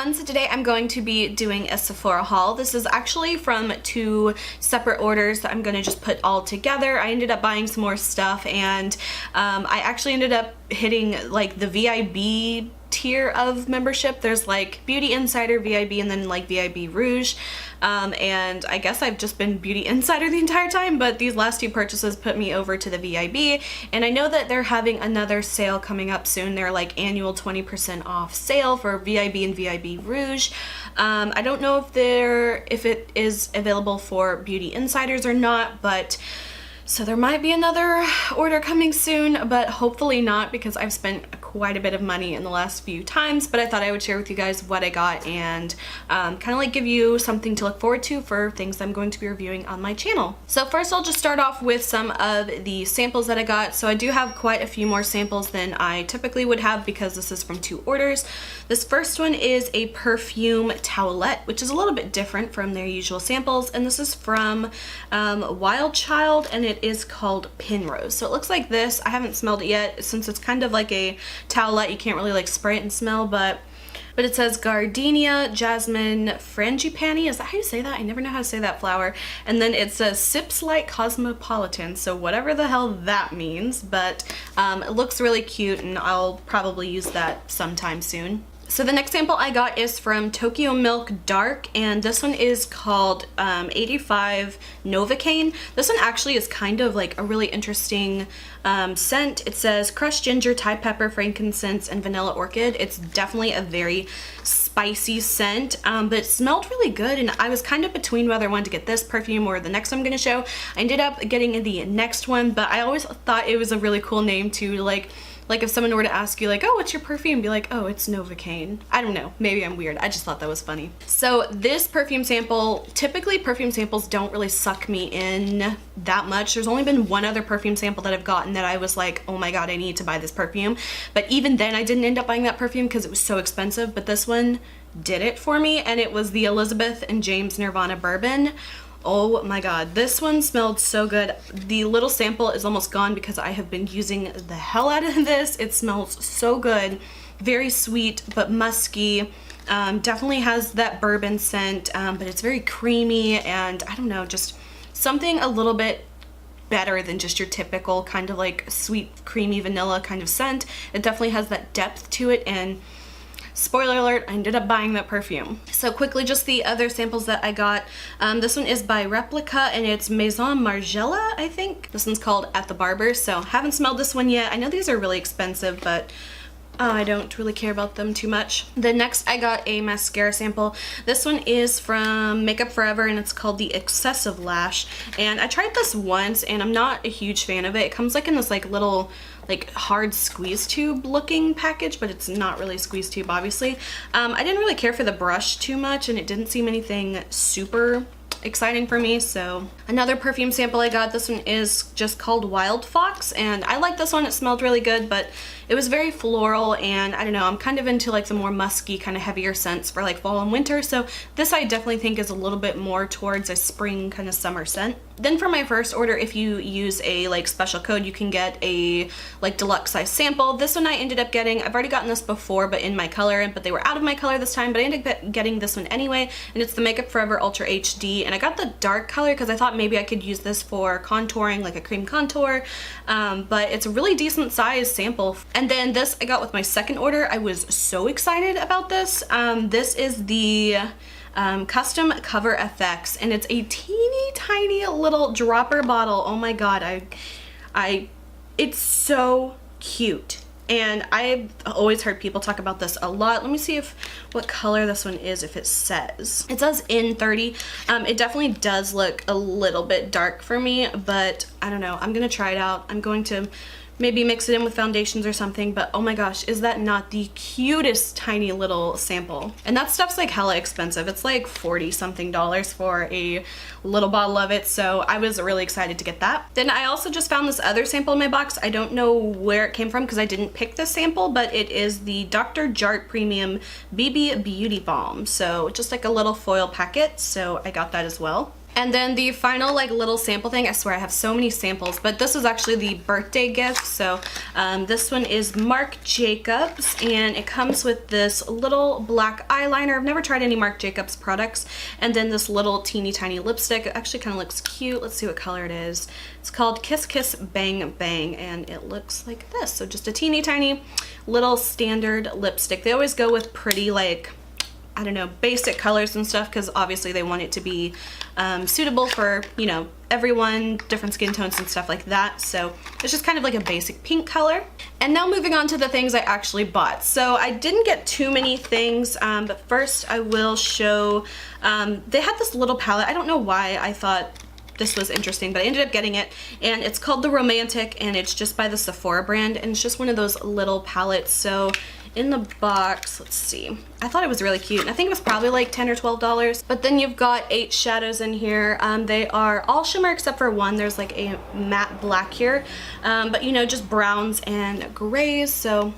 everyone, so today I'm going to be doing a Sephora haul. This is actually from two separate orders that I'm going to just put all together. I ended up buying some more stuff and I actually ended up hitting like the VIB tier of membership. There's like Beauty Insider, VIB, and then like VIB Rouge. And I guess I've just been Beauty Insider the entire time, but these last two purchases put me over to the VIB, and I know that they're having another sale coming up soon. They're like annual 20% off sale for VIB and VIB Rouge. I don't know if it is available for Beauty Insiders or not, but so there might be another order coming soon, but hopefully not, because I've spent quite a bit of money in the last few times. But I thought I would share with you guys what I got and kind of like give you something to look forward to for things I'm going to be reviewing on my channel. So first I'll just start off with some of the samples that I got. So I do have quite a few more samples than I typically would have because this is from two orders. This first one is a perfume towelette, which is a little bit different from their usual samples, and this is from Wild Child, and it is called Penrose. So it looks like this. I haven't smelled it yet since it's kind of like a towelette. You can't really like spray it and smell, but it says Gardenia Jasmine Frangipani. Is that how you say that? I never know how to say that flower. And then it says Sips Like Cosmopolitan, so whatever the hell that means, but it looks really cute and I'll probably use that sometime soon. So the next sample I got is from Tokyo Milk Dark, and this one is called 85 Novocaine. This one actually is kind of like a really interesting scent. It says crushed ginger, Thai pepper, frankincense, and vanilla orchid. It's definitely a very spicy scent, but it smelled really good, and I was kind of between whether I wanted to get this perfume or the next one I'm going to show. I ended up getting the next one, but I always thought it was a really cool name to like if someone were to ask you like, oh, what's your perfume? Be like, oh, it's Novocaine. I don't know, maybe I'm weird. I just thought that was funny. So this perfume sample, typically perfume samples don't really suck me in that much. There's only been one other perfume sample that I've gotten that I was like, oh my god, I need to buy this perfume. But even then I didn't end up buying that perfume because it was so expensive, but this one did it for me, and it was the Elizabeth and James Nirvana Bourbon. Oh my god, this one smelled so good. The little sample is almost gone because I have been using the hell out of this. It smells so good. Very sweet but musky. Definitely has that bourbon scent, but it's very creamy, and I don't know, just something a little bit better than just your typical kind of like sweet creamy vanilla kind of scent. It definitely has that depth to it, and spoiler alert, I ended up buying that perfume. So quickly, just the other samples that I got. This one is by Replica, and it's Maison Margiela, I think. This one's called At the Barber, so haven't smelled this one yet. I know these are really expensive, but I don't really care about them too much. Then next I got a mascara sample. This one is from Makeup Forever, and it's called the Excessive Lash. And I tried this once and I'm not a huge fan of it. It comes like in this like little like hard squeeze tube looking package, but it's not really a squeeze tube, obviously. I didn't really care for the brush too much, and it didn't seem anything super exciting for me. So another perfume sample I got, this one is just called Wild Fox, and I like this one. It smelled really good, but it was very floral, and I don't know, I'm kind of into like the more musky kind of heavier scents for like fall and winter, so this I definitely think is a little bit more towards a spring kind of summer scent. Then for my first order, if you use a like special code, you can get a like deluxe size sample. This one I ended up getting, I've already gotten this before but in my color, but they were out of my color this time, but I ended up getting this one anyway, and it's the Makeup Forever Ultra HD, and I got the dark color because I thought maybe I could use this for contouring, like a cream contour, but it's a really decent size sample. And then this I got with my second order. I was so excited about this. This is the Custom Cover FX, and it's a teeny tiny little dropper bottle. Oh my god, it's so cute. And I've always heard people talk about this a lot. Let me see what color this one is, if it says. It says N30. It definitely does look a little bit dark for me, but I don't know. I'm gonna try it out. I'm going to maybe mix it in with foundations or something, but oh my gosh, is that not the cutest tiny little sample? And that stuff's like hella expensive. It's like $40 something for a little bottle of it, so I was really excited to get that. Then I also just found this other sample in my box. I don't know where it came from because I didn't pick this sample, but it is the Dr. Jart Premium BB Beauty Balm. So just like a little foil packet, so I got that as well. And then the final like little sample thing, I swear I have so many samples, but this was actually the birthday gift. So this one is Marc Jacobs, and it comes with this little black eyeliner. I've never tried any Marc Jacobs products. And then this little teeny tiny lipstick. It actually kind of looks cute. Let's see what color it is. It's called Kiss Kiss Bang Bang, and it looks like this. So just a teeny tiny little standard lipstick. They always go with pretty, like, I don't know, basic colors and stuff, because obviously they want it to be suitable for, you know, everyone, different skin tones and stuff like that. So it's just kind of like a basic pink color. And now moving on to the things I actually bought. So I didn't get too many things, but first I will show, they had this little palette. I don't know why I thought this was interesting, but I ended up getting it, and it's called The Romantic, and it's just by the Sephora brand, and it's just one of those little palettes. So in the box, let's see, I thought it was really cute, and I think it was probably like $10 or $12, but then you've got 8 shadows in here. They are all shimmer except for one. There's like a matte black here, but you know, just browns and grays. So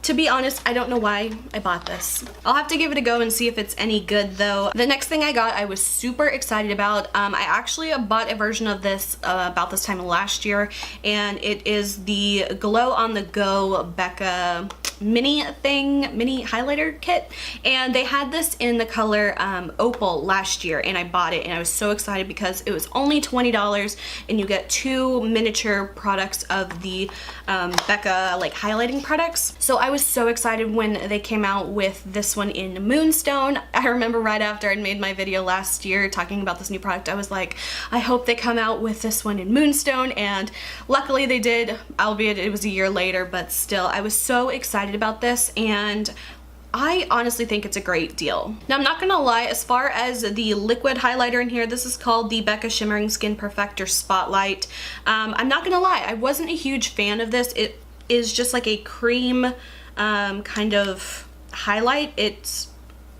to be honest, I don't know why I bought this. I'll have to give it a go and see if it's any good though. The next thing I got, I was super excited about. I actually bought a version of this about this time last year, and it is the Glow on the Go Becca mini highlighter kit, and they had this in the color Opal last year, and I bought it, and I was so excited because it was only $20, and you get 2 miniature products of the Becca like highlighting products. So I was so excited when they came out with this one in Moonstone. I remember right after I made my video last year talking about this new product, I was like, I hope they come out with this one in Moonstone, and luckily they did, albeit it was a year later, but still, I was so excited about this, and I honestly think it's a great deal. Now, I'm not gonna lie, as far as the liquid highlighter in here, this is called the Becca Shimmering Skin Perfector Spotlight. I'm not gonna lie, I wasn't a huge fan of this. It is just like a cream kind of highlight. It's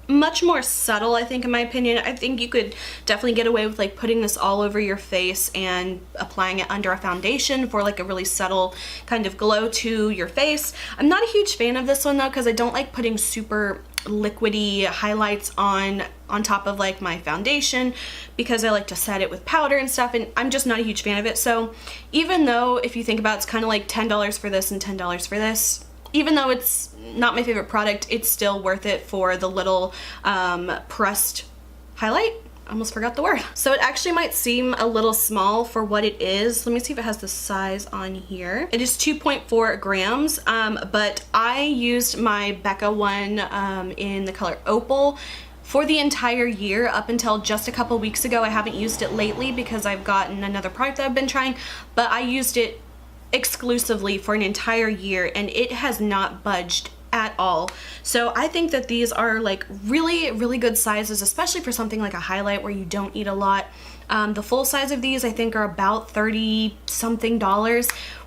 much more subtle, I think, in my opinion. I think you could definitely get away with like putting this all over your face and applying it under a foundation for like a really subtle kind of glow to your face. I'm not a huge fan of this one though, because I don't like putting super liquidy highlights on top of like my foundation, because I like to set it with powder and stuff, and I'm just not a huge fan of it. So even though, if you think about it, it's kind of like $10 for this and $10 for this, even though it's not my favorite product, it's still worth it for the little pressed highlight. I almost forgot the word. So it actually might seem a little small for what it is. Let me see if it has the size on here. It is 2.4 grams, but I used my Becca one in the color Opal for the entire year up until just a couple weeks ago. I haven't used it lately because I've gotten another product that I've been trying, but I used it exclusively for an entire year, and it has not budged at all. So I think that these are like really, really good sizes, especially for something like a highlight where you don't eat a lot. The full size of these I think are about $30 something,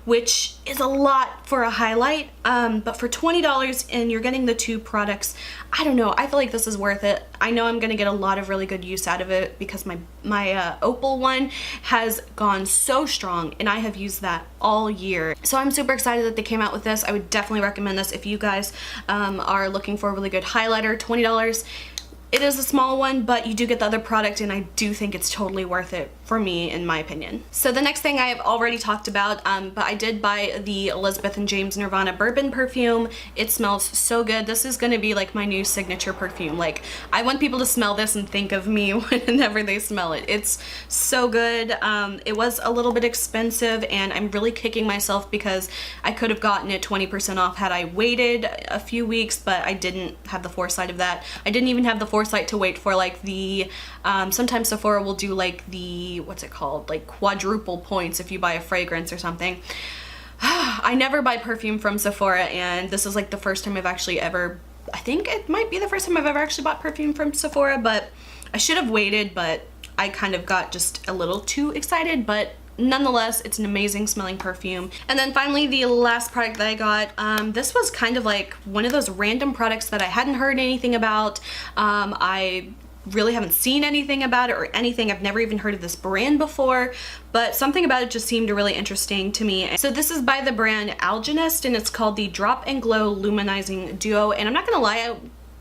which is a lot for a highlight, but for $20 and you're getting the 2 products, I don't know, I feel like this is worth it. I know I'm gonna get a lot of really good use out of it because my Opal one has gone so strong, and I have used that all year. So I'm super excited that they came out with this. I would definitely recommend this if you guys are looking for a really good highlighter. $20. It is a small one, but you do get the other product, and I do think it's totally worth it for me, in my opinion. So the next thing I have already talked about, but I did buy the Elizabeth and James Nirvana Bourbon perfume. It smells so good. This is gonna be like my new signature perfume. Like, I want people to smell this and think of me whenever they smell it. It's so good. It was a little bit expensive, and I'm really kicking myself because I could have gotten it 20% off had I waited a few weeks, but I didn't have the foresight of that. I didn't even have the foresight to wait for like the, sometimes Sephora will do like the, what's it called, like quadruple points if you buy a fragrance or something. I never buy perfume from Sephora, and this is like the first time I've actually ever, I think it might be the first time I've ever actually bought perfume from Sephora, but I should have waited, but I kind of got just a little too excited. But nonetheless, it's an amazing smelling perfume. And then finally, the last product that I got, this was kind of like one of those random products that I hadn't heard anything about. I really haven't seen anything about it or anything. I've never even heard of this brand before, but something about it just seemed really interesting to me. So this is by the brand Algenist, and it's called the Drop and Glow Luminizing Duo. And I'm not gonna lie,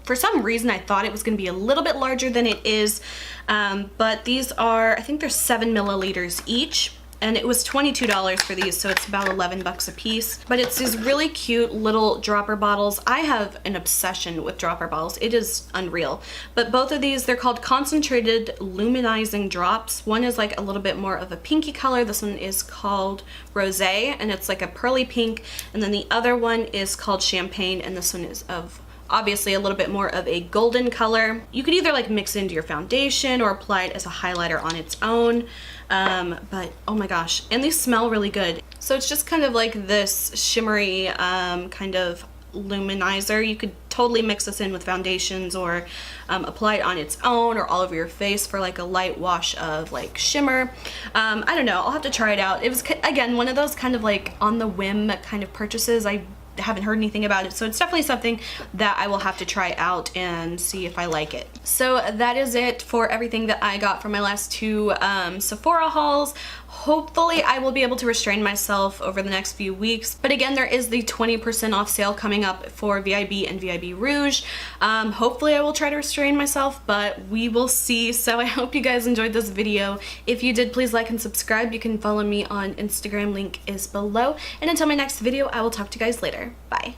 For some reason, I thought it was going to be a little bit larger than it is, but these are, I think they're 7 milliliters each. And it was $22 for these, so it's about 11 bucks a piece. But it's these really cute little dropper bottles. I have an obsession with dropper bottles. It is unreal. But both of these, they're called concentrated luminizing drops. One is like a little bit more of a pinky color. This one is called Rosé, and it's like a pearly pink. And then the other one is called Champagne, and this one is of obviously a little bit more of a golden color. You could either like mix it into your foundation or apply it as a highlighter on its own. But oh my gosh, and these smell really good. So it's just kind of like this shimmery kind of luminizer. You could totally mix this in with foundations or apply it on its own or all over your face for like a light wash of like shimmer. I don't know, I'll have to try it out. It was, again, one of those kind of like on the whim kind of purchases. I haven't heard anything about it, so it's definitely something that I will have to try out and see if I like it. So that is it for everything that I got from my last two Sephora hauls. Hopefully I will be able to restrain myself over the next few weeks, but again, there is the 20% off sale coming up for VIB and VIB Rouge. Hopefully I will try to restrain myself, but we will see. So I hope you guys enjoyed this video. If you did, please like and subscribe. You can follow me on Instagram, link is below. And until my next video, I will talk to you guys later. Bye.